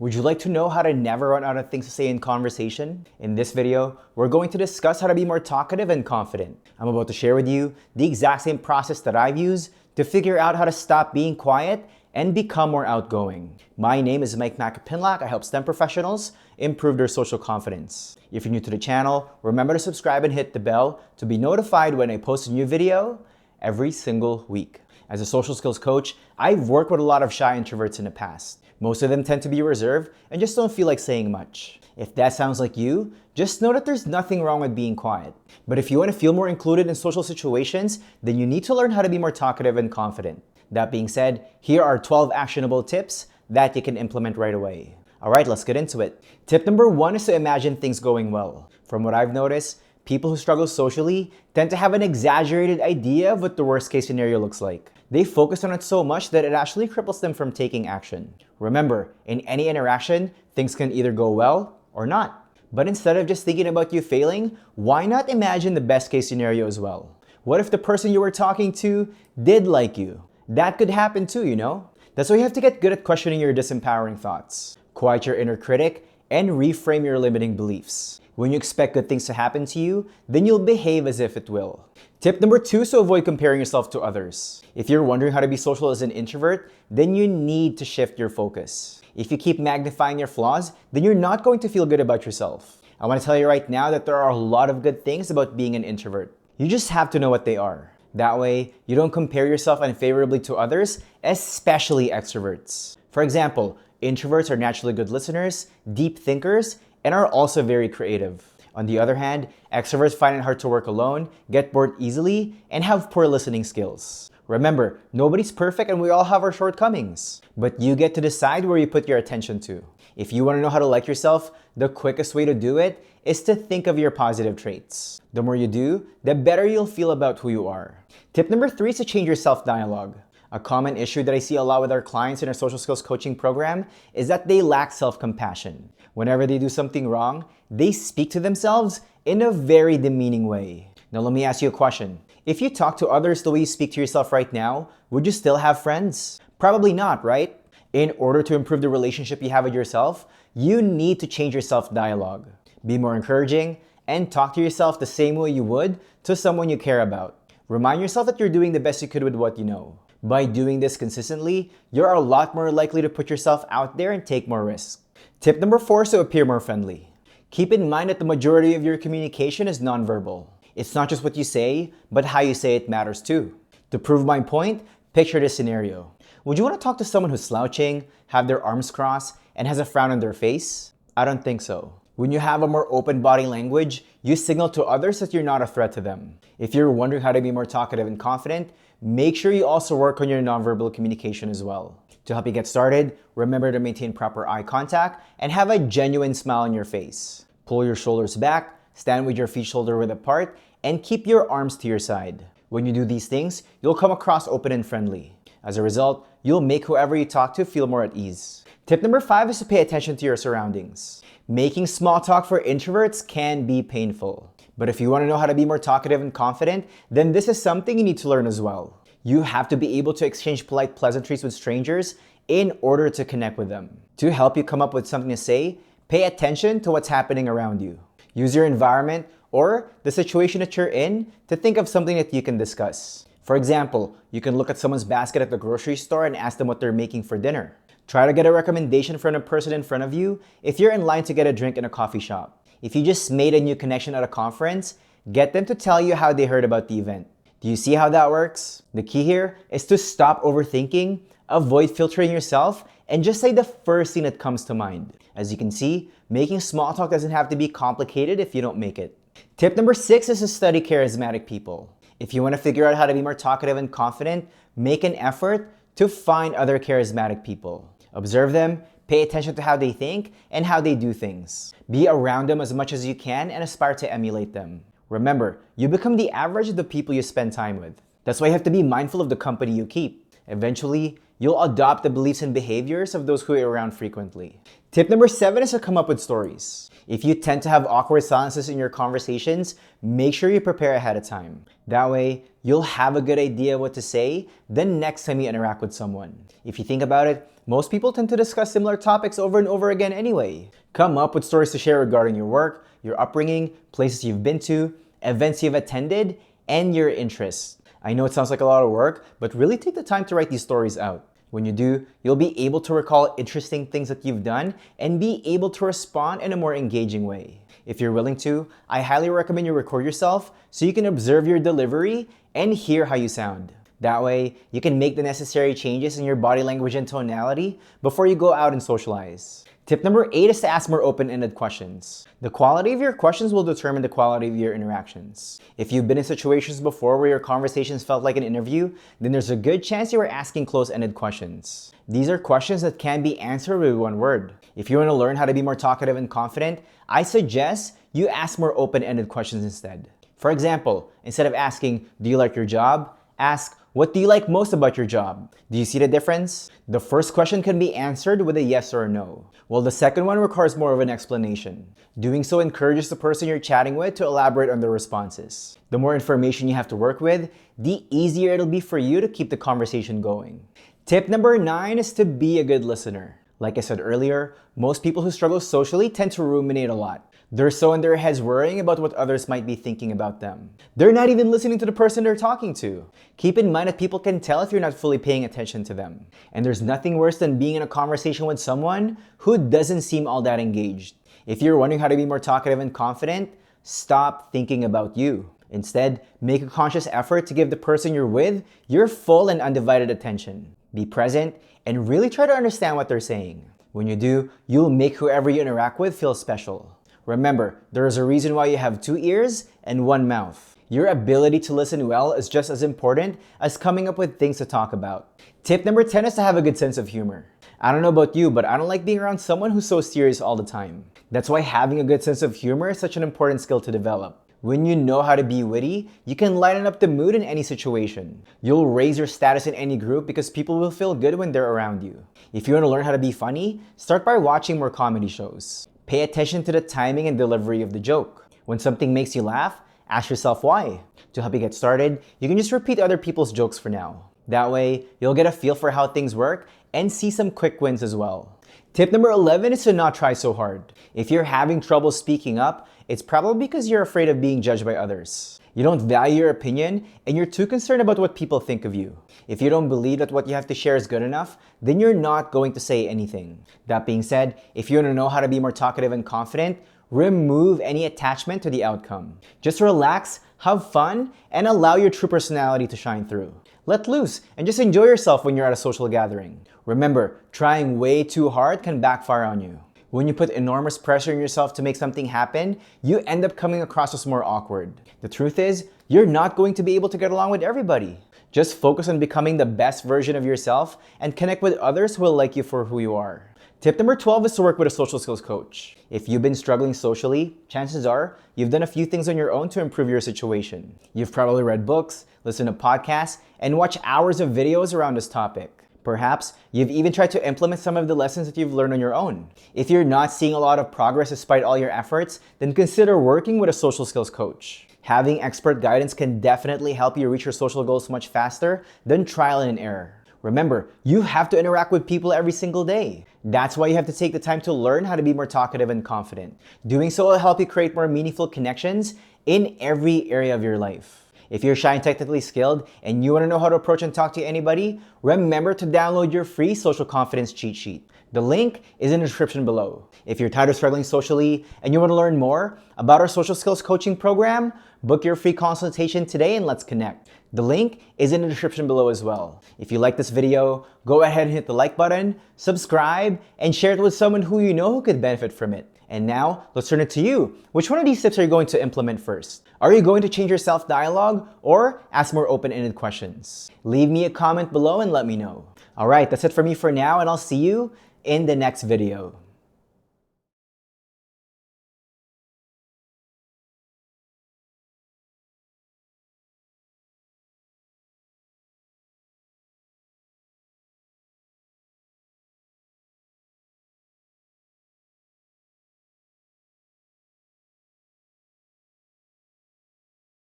Would you like to know how to never run out of things to say in conversation? In this video, we're going to discuss how to be more talkative and confident. I'm about to share with you the exact same process that I've used to figure out how to stop being quiet and become more outgoing. My name is Mike Macapinlac. I help STEM professionals improve their social confidence. If you're new to the channel, remember to subscribe and hit the bell to be notified when I post a new video every single week. As a social skills coach, I've worked with a lot of shy introverts in the past. Most of them tend to be reserved and just don't feel like saying much. If that sounds like you, just know that there's nothing wrong with being quiet. But if you want to feel more included in social situations, then you need to learn how to be more talkative and confident. That being said, here are 12 actionable tips that you can implement right away. All right, let's get into it. Tip number 1 is to imagine things going well. From what I've noticed, people who struggle socially tend to have an exaggerated idea of what the worst case scenario looks like. They focus on it so much that it actually cripples them from taking action. Remember, in any interaction, things can either go well or not. But instead of just thinking about you failing, why not imagine the best case scenario as well? What if the person you were talking to did like you? That could happen too, you know? That's why you have to get good at questioning your disempowering thoughts. Quiet your inner critic and reframe your limiting beliefs. When you expect good things to happen to you, then you'll behave as if it will. Tip number 2 is to avoid comparing yourself to others. If you're wondering how to be social as an introvert, then you need to shift your focus. If you keep magnifying your flaws, then you're not going to feel good about yourself. I want to tell you right now that there are a lot of good things about being an introvert. You just have to know what they are. That way, you don't compare yourself unfavorably to others, especially extroverts. For example, introverts are naturally good listeners, deep thinkers, and are also very creative. On the other hand, extroverts find it hard to work alone, get bored easily, and have poor listening skills. Remember, nobody's perfect and we all have our shortcomings. But you get to decide where you put your attention to. If you want to know how to like yourself, the quickest way to do it is to think of your positive traits. The more you do, the better you'll feel about who you are. Tip number 3 is to change your self-dialogue. A common issue that I see a lot with our clients in our social skills coaching program is that they lack self-compassion. Whenever they do something wrong, they speak to themselves in a very demeaning way. Now let me ask you a question. If you talk to others the way you speak to yourself right now, would you still have friends? Probably not, right? In order to improve the relationship you have with yourself, you need to change your self-dialogue. Be more encouraging and talk to yourself the same way you would to someone you care about. Remind yourself that you're doing the best you could with what you know. By doing this consistently, you're a lot more likely to put yourself out there and take more risks. Tip number 4 is to appear more friendly. Keep in mind that the majority of your communication is nonverbal. It's not just what you say, but how you say it matters too. To prove my point, picture this scenario. Would you want to talk to someone who's slouching, have their arms crossed, and has a frown on their face? I don't think so. When you have a more open body language, you signal to others that you're not a threat to them. If you're wondering how to be more talkative and confident, make sure you also work on your nonverbal communication as well. To help you get started, remember to maintain proper eye contact and have a genuine smile on your face. Pull your shoulders back, stand with your feet shoulder width apart, and keep your arms to your side. When you do these things, you'll come across open and friendly. As a result, you'll make whoever you talk to feel more at ease. Tip number 5 is to pay attention to your surroundings. Making small talk for introverts can be painful. But if you want to know how to be more talkative and confident, then this is something you need to learn as well. You have to be able to exchange polite pleasantries with strangers in order to connect with them. To help you come up with something to say, pay attention to what's happening around you. Use your environment or the situation that you're in to think of something that you can discuss. For example, you can look at someone's basket at the grocery store and ask them what they're making for dinner. Try to get a recommendation from a person in front of you if you're in line to get a drink in a coffee shop. If you just made a new connection at a conference, get them to tell you how they heard about the event. Do you see how that works? The key here is to stop overthinking, avoid filtering yourself, and just say the first thing that comes to mind. As you can see, making small talk doesn't have to be complicated if you don't make it. Tip number 6 is to study charismatic people. If you want to figure out how to be more talkative and confident, make an effort to find other charismatic people. Observe them, pay attention to how they think and how they do things. Be around them as much as you can and aspire to emulate them. Remember, you become the average of the people you spend time with. That's why you have to be mindful of the company you keep. Eventually, you'll adopt the beliefs and behaviors of those who are around frequently. Tip number 7 is to come up with stories. If you tend to have awkward silences in your conversations, make sure you prepare ahead of time. That way, you'll have a good idea what to say the next time you interact with someone. If you think about it, Most people tend to discuss similar topics over and over again anyway. Come up with stories to share regarding your work, your upbringing, places you've been to, events you've attended, and your interests. I know it sounds like a lot of work, but really take the time to write these stories out. When you do, you'll be able to recall interesting things that you've done and be able to respond in a more engaging way. If you're willing to, I highly recommend you record yourself so you can observe your delivery and hear how you sound. That way, you can make the necessary changes in your body language and tonality before you go out and socialize. Tip number 8 is to ask more open-ended questions. The quality of your questions will determine the quality of your interactions. If you've been in situations before where your conversations felt like an interview, then there's a good chance you were asking close-ended questions. These are questions that can be answered with one word. If you want to learn how to be more talkative and confident, I suggest you ask more open-ended questions instead. For example, instead of asking, "Do you like your job?" ask, "What do you like most about your job?" Do you see the difference? The first question can be answered with a yes or a no, while the second one requires more of an explanation. Doing so encourages the person you're chatting with to elaborate on their responses. The more information you have to work with, the easier it'll be for you to keep the conversation going. Tip number 9 is to be a good listener. Like I said earlier, most people who struggle socially tend to ruminate a lot. They're so in their heads worrying about what others might be thinking about them. They're not even listening to the person they're talking to. Keep in mind that people can tell if you're not fully paying attention to them. And there's nothing worse than being in a conversation with someone who doesn't seem all that engaged. If you're wondering how to be more talkative and confident, stop thinking about you. Instead, make a conscious effort to give the person you're with your full and undivided attention. Be present and really try to understand what they're saying. When you do, you'll make whoever you interact with feel special. Remember, there is a reason why you have 2 ears and 1 mouth. Your ability to listen well is just as important as coming up with things to talk about. Tip number 10 is to have a good sense of humor. I don't know about you, but I don't like being around someone who's so serious all the time. That's why having a good sense of humor is such an important skill to develop. When you know how to be witty, you can lighten up the mood in any situation. You'll raise your status in any group because people will feel good when they're around you. If you want to learn how to be funny, start by watching more comedy shows. Pay attention to the timing and delivery of the joke. When something makes you laugh, ask yourself why. To help you get started, you can just repeat other people's jokes for now. That way, you'll get a feel for how things work and see some quick wins as well. Tip number 11 is to not try so hard. If you're having trouble speaking up, it's probably because you're afraid of being judged by others. You don't value your opinion and you're too concerned about what people think of you. If you don't believe that what you have to share is good enough, then you're not going to say anything. That being said, if you want to know how to be more talkative and confident, remove any attachment to the outcome. Just relax, have fun, and allow your true personality to shine through. Let loose and just enjoy yourself when you're at a social gathering. Remember, trying way too hard can backfire on you. When you put enormous pressure on yourself to make something happen, you end up coming across as more awkward. The truth is, you're not going to be able to get along with everybody. Just focus on becoming the best version of yourself and connect with others who will like you for who you are. Tip number 12 is to work with a social skills coach. If you've been struggling socially, chances are you've done a few things on your own to improve your situation. You've probably read books, listened to podcasts, and watched hours of videos around this topic. Perhaps you've even tried to implement some of the lessons that you've learned on your own. If you're not seeing a lot of progress despite all your efforts, then consider working with a social skills coach. Having expert guidance can definitely help you reach your social goals much faster than trial and error. Remember, you have to interact with people every single day. That's why you have to take the time to learn how to be more talkative and confident. Doing so will help you create more meaningful connections in every area of your life. If you're shy and technically skilled and you want to know how to approach and talk to anybody, remember to download your free social confidence cheat sheet. The link is in the description below. If you're tired of struggling socially and you want to learn more about our social skills coaching program, book your free consultation today and let's connect. The link is in the description below as well. If you like this video, go ahead and hit the like button, subscribe, and share it with someone who you know who could benefit from it. And now, let's turn it to you. Which one of these tips are you going to implement first? Are you going to change your self-dialogue or ask more open-ended questions? Leave me a comment below and let me know. All right, that's it for me for now, and I'll see you in the next video.